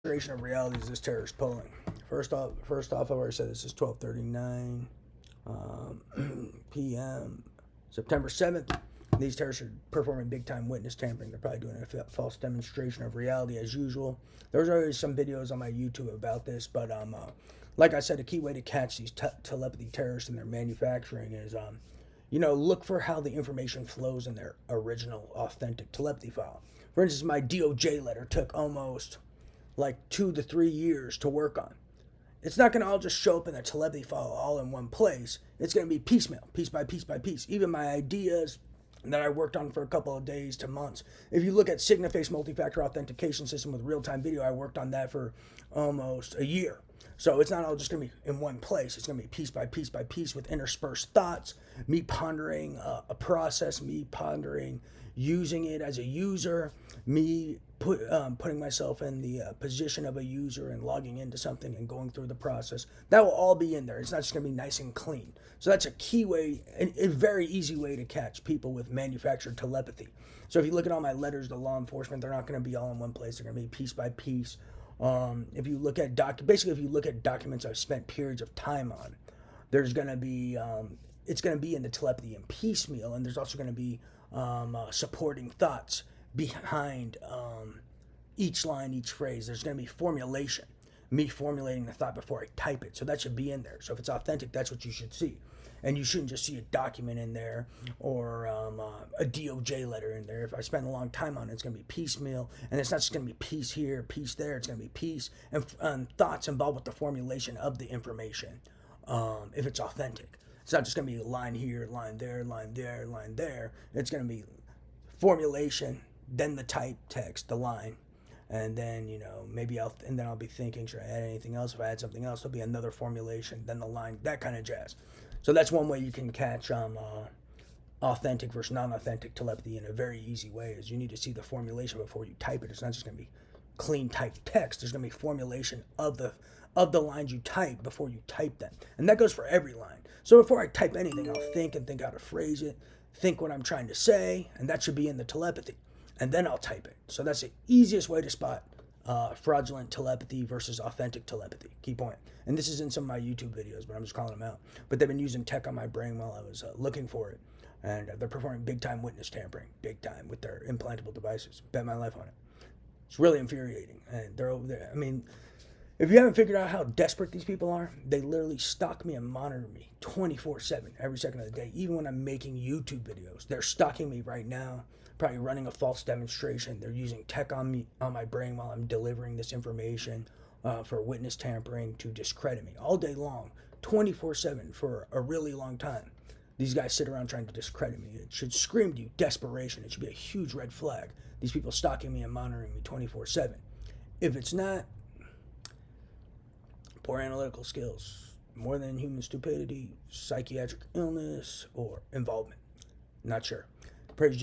Duration of reality is this terrorist pulling. First off, I've already said this is 12:39 p.m. September 7th. These terrorists are performing big-time witness tampering. They're probably doing a false demonstration of reality as usual. There's already some videos on my YouTube about this, but like I said, a key way to catch these telepathy terrorists and their manufacturing is look for how the information flows in their original, authentic telepathy file. For instance, my DOJ letter took almost like 2 to 3 years to work on. It's not going to all just show up in a telepathy file all in one place. It's going to be piecemeal, piece by piece by piece. Even my ideas that I worked on for a couple of days to months. If you look at SignaFace multi-factor authentication system with real-time video, I worked on that for almost a year. So it's not all just going to be in one place. It's going to be piece by piece by piece with interspersed thoughts, me pondering a process, me pondering using it as a user, me putting myself in the position of a user and logging into something and going through the process. That will all be in there. It's not just going to be nice and clean. So that's a key way, a very easy way to catch people with manufactured telepathy. So if you look at all my letters to law enforcement, they're not going to be all in one place. They're going to be piece by piece. If you look at if you look at documents I've spent periods of time on, there's going to be it's going to be in the telepathy and piecemeal, and there's also going to be supporting thoughts behind each line, each phrase. There's going to be formulation, me formulating the thought before I type it. So that should be in there. So if it's authentic, that's what you should see. And you shouldn't just see a document in there or a DOJ letter in there. If I spend a long time on it, it's going to be piecemeal. And it's not just going to be piece here, piece there. It's going to be piece and thoughts involved with the formulation of the information if it's authentic. It's not just going to be a line here, line there, line there, line there. It's going to be formulation, then the type text, the line, and then maybe I'll be thinking, should I add anything else? If I add something else, there'll be another formulation, then the line, that kind of jazz. So that's one way you can catch authentic versus non-authentic telepathy in a very easy way. Is you need to see the formulation before you type it. It's not just going to be clean typed text. There's going to be formulation of the lines you type before you type them, and that goes for every line. So before I type anything, I'll think how to phrase it, think what I'm trying to say, and that should be in the telepathy, and then I'll type it. So that's the easiest way to spot fraudulent telepathy versus authentic telepathy. Key point. And this is in some of my YouTube videos, but I'm just calling them out. But they've been using tech on my brain while I was looking for it, and they're performing big-time witness tampering, big time, with their implantable devices. Bet my life on it. It's really infuriating, and they're over there. I mean, if you haven't figured out how desperate these people are, they literally stalk me and monitor me 24/7, every second of the day. Even when I'm making YouTube videos, they're stalking me right now, probably running a false demonstration. They're using tech on me, on my brain, while I'm delivering this information for witness tampering to discredit me all day long, 24/7 for a really long time. These guys sit around trying to discredit me. It should scream to you desperation. It should be a huge red flag. These people stalking me and monitoring me 24/7. If it's not, poor analytical skills, more than human stupidity, psychiatric illness, or involvement. Not sure. Praise